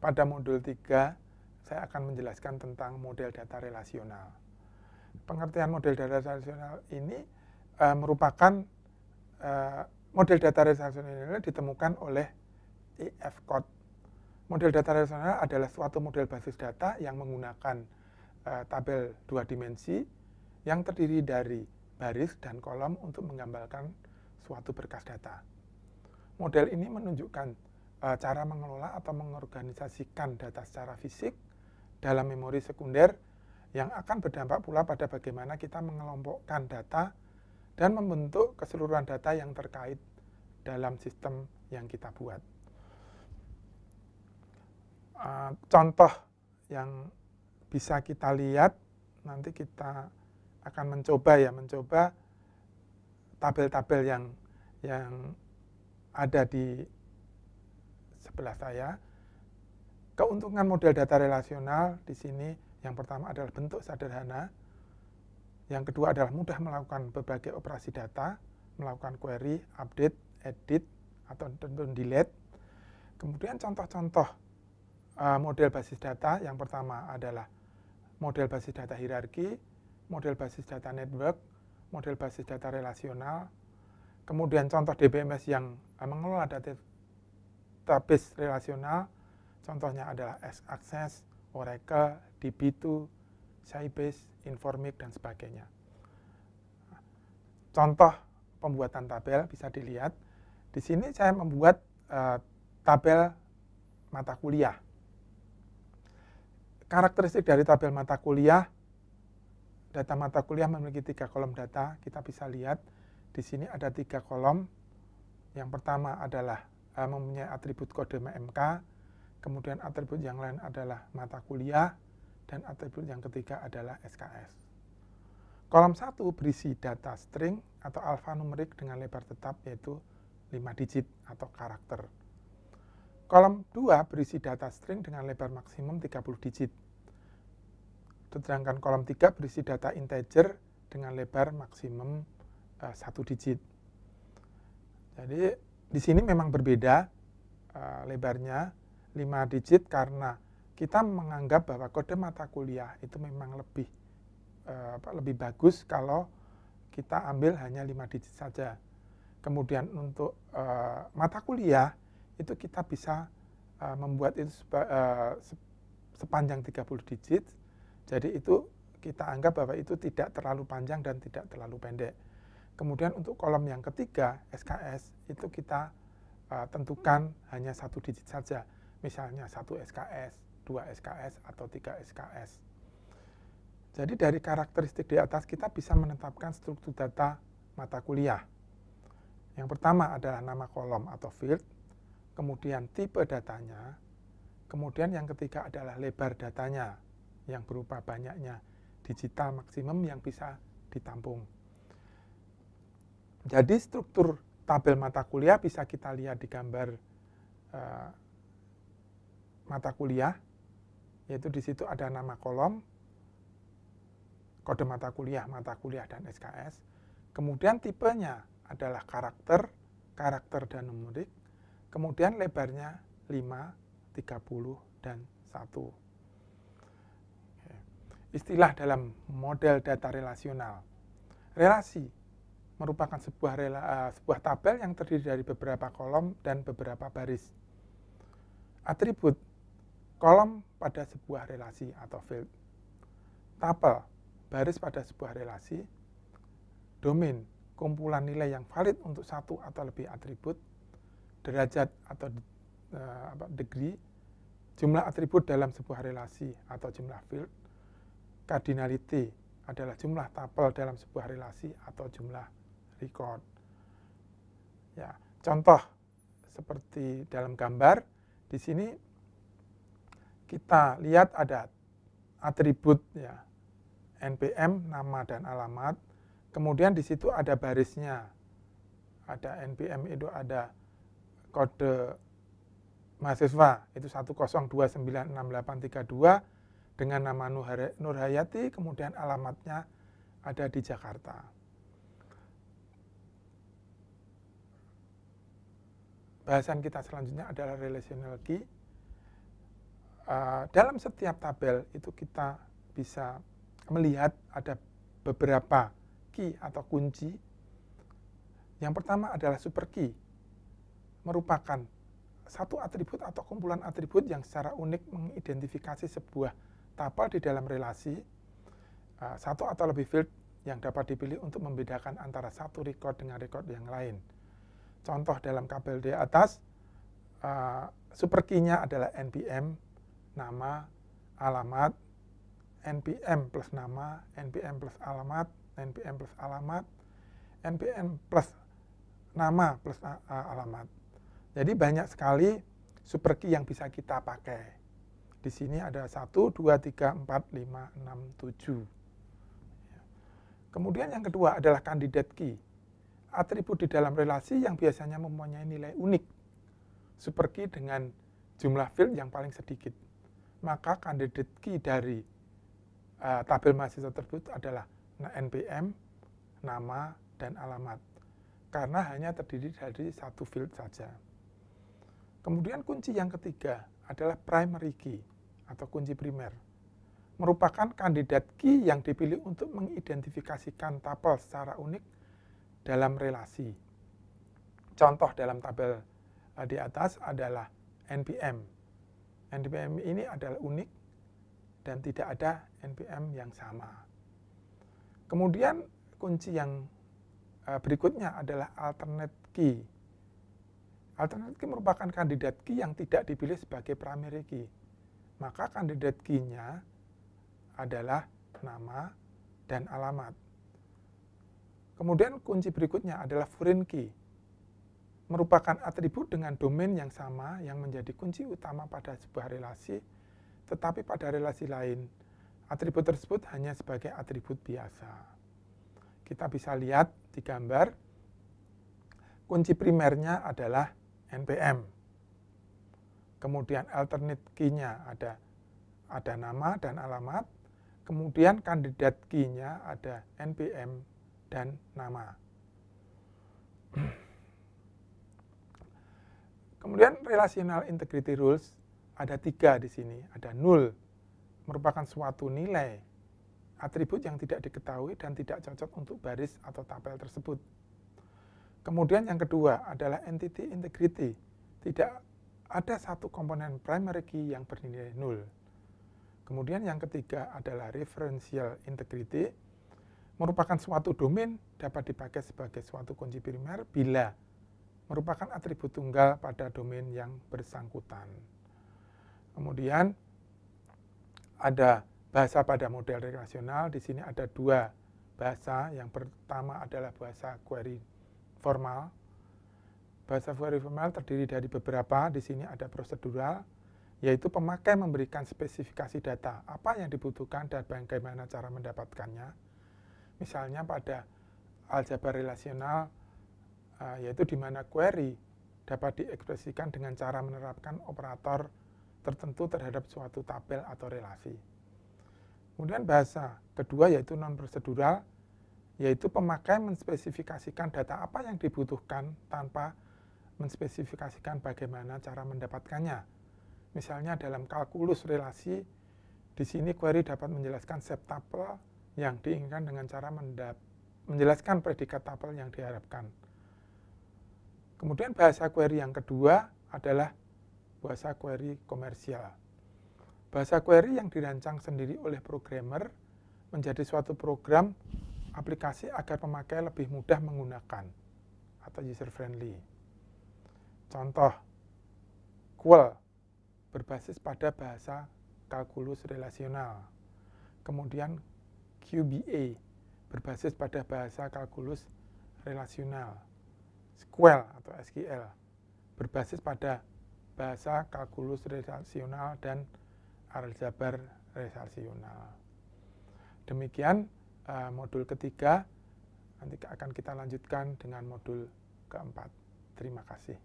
pada modul 3 saya akan menjelaskan tentang model data relasional. Pengertian model data relasional ini merupakan model data relasional ini ditemukan oleh E.F. Codd. Model data relasional adalah suatu model basis data yang menggunakan tabel 2 dimensi yang terdiri dari baris dan kolom untuk menggambarkan suatu berkas data. Model ini menunjukkan cara mengelola atau mengorganisasikan data secara fisik dalam memori sekunder yang akan berdampak pula pada bagaimana kita mengelompokkan data dan membentuk keseluruhan data yang terkait dalam sistem yang kita buat. Contoh yang bisa kita lihat, nanti kita akan mencoba tabel-tabel yang ada di sebelah saya. Keuntungan model data relasional di sini yang pertama adalah bentuk sederhana, yang kedua adalah mudah melakukan berbagai operasi data, melakukan query, update, edit, atau delete. Kemudian contoh-contoh model basis data yang pertama adalah model basis data hierarki, model basis data network, model basis data relasional. Kemudian contoh DBMS yang mengelola database relasional, contohnya adalah X-Access, Oracle, DB2, Sybase, Informix, dan sebagainya. Contoh pembuatan tabel bisa dilihat. Di sini saya membuat tabel mata kuliah. Karakteristik dari tabel mata kuliah, data mata kuliah memiliki 3 kolom data. Kita bisa lihat di sini ada 3 kolom. Yang pertama adalah mempunyai atribut kode MMK, kemudian atribut yang lain adalah mata kuliah, dan atribut yang ketiga adalah SKS. Kolom 1 berisi data string atau alfanumerik dengan lebar tetap yaitu 5 digit atau karakter. Kolom 2 berisi data string dengan lebar maksimum 30 digit. Sedangkan kolom 3 berisi data integer dengan lebar maksimum 1 digit. Jadi di sini memang berbeda lebarnya 5 digit karena kita menganggap bahwa kode mata kuliah itu memang lebih bagus kalau kita ambil hanya 5 digit saja. Kemudian untuk mata kuliah itu kita bisa membuat itu sepanjang 30 digit. Jadi itu kita anggap bahwa itu tidak terlalu panjang dan tidak terlalu pendek. Kemudian untuk kolom yang ketiga, SKS, itu kita tentukan hanya 1 digit saja. Misalnya 1 SKS, 2 SKS, atau 3 SKS. Jadi dari karakteristik di atas kita bisa menetapkan struktur data mata kuliah. Yang pertama adalah nama kolom atau field, kemudian tipe datanya, kemudian yang ketiga adalah lebar datanya yang berupa banyaknya digital maksimum yang bisa ditampung. Jadi struktur tabel mata kuliah bisa kita lihat di gambar mata kuliah, yaitu di situ ada nama kolom, kode mata kuliah, dan SKS. Kemudian tipenya adalah karakter dan numerik. Kemudian lebarnya 5, 30, dan 1. Istilah dalam model data relasional. Relasi merupakan sebuah tabel yang terdiri dari beberapa kolom dan beberapa baris. Atribut, kolom pada sebuah relasi atau field. Tabel, baris pada sebuah relasi. Domain, kumpulan nilai yang valid untuk satu atau lebih atribut. Derajat atau degree, jumlah atribut dalam sebuah relasi atau jumlah field. Cardinality adalah jumlah tabel dalam sebuah relasi atau jumlah record. Ya, contoh seperti dalam gambar, di sini kita lihat ada atribut ya, NPM, nama dan alamat. Kemudian di situ ada barisnya. Ada NPM itu ada kode mahasiswa itu 102968832 dengan nama Nurhayati, kemudian alamatnya ada di Jakarta. Bahasan kita selanjutnya adalah relational key. dalam setiap tabel itu kita bisa melihat ada beberapa key atau kunci. Yang pertama adalah super key, merupakan satu atribut atau kumpulan atribut yang secara unik mengidentifikasi sebuah tabel di dalam relasi, satu atau lebih field yang dapat dipilih untuk membedakan antara satu record dengan record yang lain. Contoh dalam tabel di atas, super key-nya adalah npm, nama, alamat, npm plus nama, npm plus alamat, npm plus alamat, npm plus nama plus alamat. Jadi banyak sekali super key yang bisa kita pakai. Di sini ada 1, 2, 3, 4, 5, 6, 7. Kemudian yang kedua adalah candidate key. Atribut di dalam relasi yang biasanya mempunyai nilai unik. Super key dengan jumlah field yang paling sedikit. Maka candidate key dari tabel mahasiswa tersebut adalah npm, nama, dan alamat. Karena hanya terdiri dari satu field saja. Kemudian kunci yang ketiga adalah primary key atau kunci primer. Merupakan kandidat key yang dipilih untuk mengidentifikasikan tabel secara unik dalam relasi. Contoh dalam tabel di atas adalah npm. npm ini adalah unik dan tidak ada npm yang sama. Kemudian kunci yang berikutnya adalah alternate key. Alternate key merupakan kandidat key yang tidak dipilih sebagai primary key. Maka kandidat key-nya adalah nama dan alamat. Kemudian kunci berikutnya adalah foreign key. Merupakan atribut dengan domain yang sama yang menjadi kunci utama pada sebuah relasi, tetapi pada relasi lain, atribut tersebut hanya sebagai atribut biasa. Kita bisa lihat di gambar, kunci primernya adalah npm. Kemudian alternate key-nya ada nama dan alamat. Kemudian kandidat key-nya ada npm dan nama. Kemudian relational integrity rules ada 3 di sini. Ada null, merupakan suatu nilai atribut yang tidak diketahui dan tidak cocok untuk baris atau tabel tersebut. Kemudian yang kedua adalah entity integrity. Tidak ada satu komponen primary key yang bernilai null. Kemudian yang ketiga adalah referential integrity. Merupakan suatu domain dapat dipakai sebagai suatu kunci primer bila merupakan atribut tunggal pada domain yang bersangkutan. Kemudian ada bahasa pada model relasional. Di sini ada 2 bahasa. Yang pertama adalah bahasa query formal. Bahasa query formal terdiri dari beberapa. Di sini ada prosedural, yaitu pemakai memberikan spesifikasi data, apa yang dibutuhkan dan bagaimana cara mendapatkannya. Misalnya pada aljabar relasional, yaitu di mana query dapat diekspresikan dengan cara menerapkan operator tertentu terhadap suatu tabel atau relasi. Kemudian bahasa kedua yaitu non-prosedural, yaitu pemakai menspesifikasikan data apa yang dibutuhkan tanpa menspesifikasikan bagaimana cara mendapatkannya. Misalnya dalam kalkulus relasi, di sini query dapat menjelaskan set tabel yang diinginkan dengan cara menjelaskan predikat tabel yang diharapkan. Kemudian bahasa query yang kedua adalah bahasa query komersial. Bahasa query yang dirancang sendiri oleh programmer menjadi suatu program aplikasi agar pemakai lebih mudah menggunakan atau user friendly. Contoh, QUEL berbasis pada bahasa kalkulus relasional. Kemudian QBA berbasis pada bahasa kalkulus relasional. SQL atau SQL berbasis pada bahasa kalkulus relasional dan aljabar relasional. Demikian modul ketiga, nanti akan kita lanjutkan dengan modul keempat. Terima kasih.